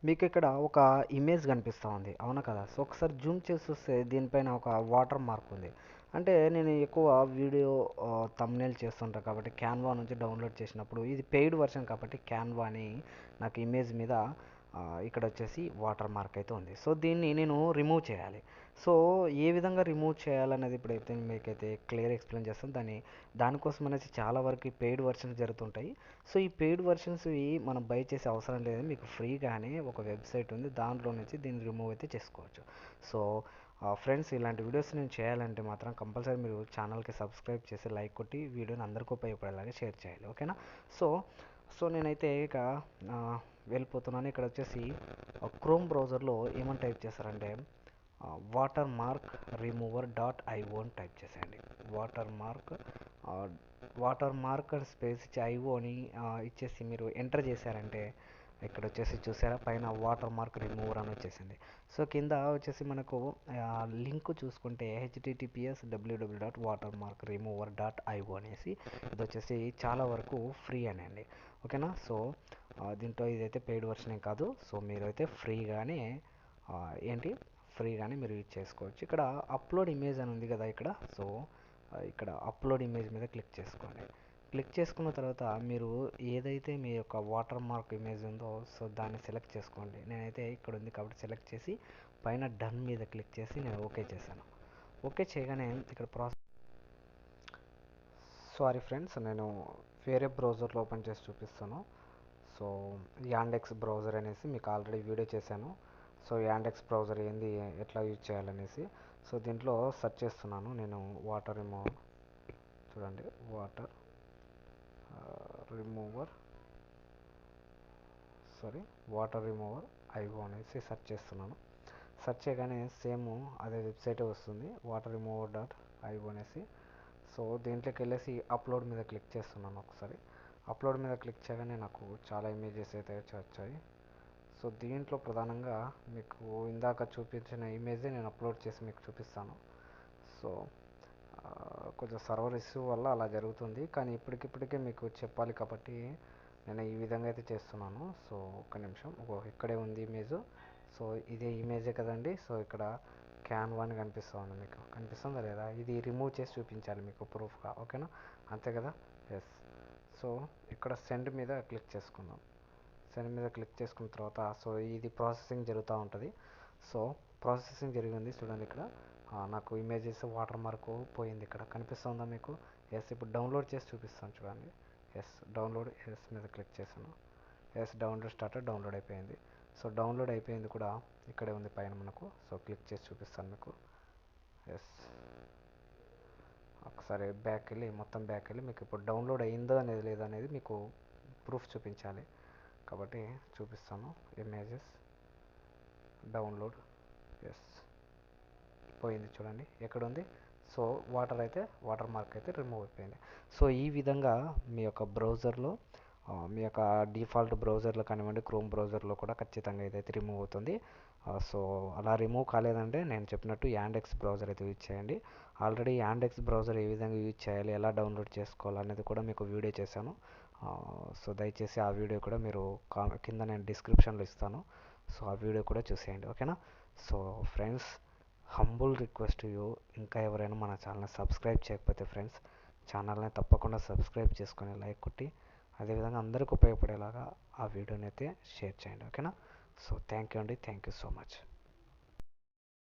మీకు ఇక్కడ ఒక ఇమేజ్ కనిపిస్తూ ఉంది అవునా కదా? సో ఒకసారి జూమ్ చేసి చూస్తే దీనిపైన ఒక వాటర్ మార్క్ ఉంది. అంటే నేను ఎక్కువ వీడియో తమ్నేల్ చేస్తుంటా కాబట్టి క్యాన్వా నుంచి డౌన్లోడ్ చేసినప్పుడు ఇది పెయిడ్ వర్షన్ కాబట్టి క్యాన్వా అని నాకు ఇమేజ్ మీద ఇక్కడ వచ్చేసి వాటర్ మార్క్ అయితే ఉంది. సో దీన్ని నేను రిమూవ్ చేయాలి. సో ఏ విధంగా రిమూవ్ చేయాలనేది ఇప్పుడైతే మీకైతే క్లియర్ ఎక్స్ప్లెయిన్ చేస్తాను. దానికోసం అనేసి చాలా వరకు ఈ పెయిడ్ వర్షన్స్ జరుగుతుంటాయి. సో ఈ పెయిడ్ వర్షన్స్వి మనం బై చేసే అవసరం లేదు. మీకు ఫ్రీగానే ఒక వెబ్సైట్ ఉంది, దాంట్లో నుంచి దీన్ని రిమూవ్ అయితే చేసుకోవచ్చు. సో ఫ్రెండ్స్, ఇలాంటి వీడియోస్ నేను చేయాలంటే మాత్రం కంపల్సరీ మీరు ఛానల్కి సబ్స్క్రైబ్ చేసి లైక్ కొట్టి వీడియోని అందరికీ ఉపయోగపడేలాగా షేర్ చేయాలి. ఓకేనా? సో సో నేనైతే ఇక ఆ, వెళ్ళిపోతున్నాను. ఇక్కడ వచ్చేసి క్రోమ్ బ్రౌజర్లో ఏమని టైప్ చేస్తారంటే water mark remover dot IO అని టైప్ చేసేయండి. Water mark water mark space ఇచ్చి ఐఓని ఇచ్చేసి మీరు ఎంటర్ చేశారంటే ఇక్కడ వచ్చేసి చూసారా పైన వాటర్ మార్క్ రిమూవర్ అని వచ్చేసింది. సో కింద వచ్చేసి మనకు లింక్ చూసుకుంటే https://www.watermarkremover.io అనేసి ఇది వచ్చేసి చాలా వరకు ఫ్రీ అనండి. ఓకేనా? సో దీంట్లో ఇదైతే పెయిడ్ వర్షన్ ఏం కాదు. సో మీరైతే ఫ్రీగానే ఏంటి ఫ్రీగానే మీరు యూజ్ చేసుకోవచ్చు. ఇక్కడ అప్లోడ్ ఇమేజ్ అని ఉంది కదా ఇక్కడ. సో ఇక్కడ అప్లోడ్ ఇమేజ్ మీద క్లిక్ చేసుకోండి. క్లిక్ చేసుకున్న తర్వాత మీరు ఏదైతే మీ యొక్క వాటర్ మార్క్ ఇమేజ్ ఉందో సో దాన్ని సెలెక్ట్ చేసుకోండి. నేనైతే ఇక్కడ ఉంది కాబట్టి సెలెక్ట్ చేసి పైన డన్ మీద క్లిక్ చేసి నేను ఓకే చేశాను. ఓకే చేయగానే ఇక్కడ సారీ ఫ్రెండ్స్, నేను వేరే బ్రౌజర్లో ఓపెన్ చేసి చూపిస్తాను. సో యాండెక్స్ బ్రౌజర్ అనేసి మీకు ఆల్రెడీ వీడియో చేశాను. సో యాండెక్స్ బ్రౌజర్ ఏంది, ఎట్లా యూజ్ చేయాలనేసి. సో దీంట్లో సెర్చ్ చేస్తున్నాను నేను వాటర్ రిమూవర్. చూడండి, water remover water remover IO అనేసి సెర్చ్ చేస్తున్నాను. సెర్చ్ చేయగానే సేమ్ అదే వెబ్సైటే వస్తుంది, వాటర్ రిమూవర్ డాట్ ఐఓ అనేసి. సో దీంట్లోకి వెళ్ళేసి అప్లోడ్ మీద క్లిక్ చేస్తున్నాను. ఒకసారి అప్లోడ్ మీద క్లిక్ చేయగానే నాకు చాలా ఇమేజెస్ అయితే వచ్చాయి. సో దీంట్లో ప్రధానంగా మీకు ఇందాక చూపించిన ఇమేజే నేను అప్లోడ్ చేసి మీకు చూపిస్తాను. సో కొంచెం సర్వర్ ఇష్యూ వల్ల అలా జరుగుతుంది, కానీ ఇప్పటికిప్పటికే మీకు చెప్పాలి కాబట్టి నేను ఈ విధంగా అయితే చేస్తున్నాను. సో ఒక్క నిమిషం, ఇక్కడే ఉంది ఇమేజ్. సో ఇదే ఇమేజే కదండి. సో ఇక్కడ క్యాన్వా అని కనిపిస్తుంది, మీకు కనిపిస్తుందా లేదా? ఇది రిమూవ్ చేసి చూపించాలి మీకు ప్రూఫ్గా. ఓకేనా? అంతే కదా? ఎస్. సో ఇక్కడ సెండ్ మీద క్లిక్ చేసుకుందాం. సెండ్ మీద క్లిక్ చేసుకున్న తర్వాత సో ఇది ప్రాసెసింగ్ జరుగుతూ ఉంటుంది. సో ప్రాసెసింగ్ జరిగింది చూడండి ఇక్కడ. నాకు ఇమేజెస్ వాటర్ మార్క్ పోయింది, ఇక్కడ కనిపిస్తుందా మీకు? ఎస్. ఇప్పుడు డౌన్లోడ్ చేసి చూపిస్తాను చూడండి. ఎస్, డౌన్లోడ్ ఎస్ మీద క్లిక్ చేశాను. ఎస్, డౌన్లోడ్ స్టార్ట్, డౌన్లోడ్ అయిపోయింది. సో డౌన్లోడ్ అయిపోయింది కూడా ఇక్కడే ఉంది పైన మనకు. సో క్లిక్ చేసి చూపిస్తాను మీకు. ఎస్, ఒకసారి మొత్తం బ్యాక్ వెళ్ళి మీకు ఇప్పుడు డౌన్లోడ్ అయిందో అనేది లేదనేది మీకు ప్రూఫ్ చూపించాలి కాబట్టి చూపిస్తాను. Images download. ఎస్, పోయింది చూడండి ఎక్కడ ఉంది. సో వాటర్ మార్క్ అయితే రిమూవ్ అయిపోయింది. సో ఈ విధంగా మీ యొక్క బ్రౌజర్లో మీ యొక్క డిఫాల్ట్ బ్రౌజర్లో కానివ్వండి, క్రోమ్ బ్రౌజర్లో కూడా ఖచ్చితంగా ఇదైతే రిమూవ్ అవుతుంది. సో అలా రిమూవ్ కాలేదంటే నేను చెప్పినట్టు యాండెక్స్ బ్రౌజర్ అయితే యూజ్ చేయండి. ఆల్రెడీ యాండెక్స్ బ్రౌజర్ ఏ విధంగా యూజ్ చేయాలి, ఎలా డౌన్లోడ్ చేసుకోవాలి అనేది కూడా మీకు వీడియో చేశాను. సో దయచేసి ఆ వీడియో కూడా మీరు కింద నేను డిస్క్రిప్షన్లో ఇస్తాను. సో ఆ వీడియో కూడా చూసేయండి. ఓకేనా? So friends, humble request you, ఇంకా ఎవరైనా మన ఛానల్ని సబ్స్క్రైబ్ చేయకపోతే ఫ్రెండ్స్ ఛానల్ని తప్పకుండా సబ్స్క్రైబ్ చేసుకొని లైక్ కొట్టి అదేవిధంగా అందరికి ఉపయోగపడేలాగా ఆ వీడియోని అయితే షేర్ చేయండి. ఓకేనా? సో థ్యాంక్ యూ అండి, థ్యాంక్ యూ సో మచ్.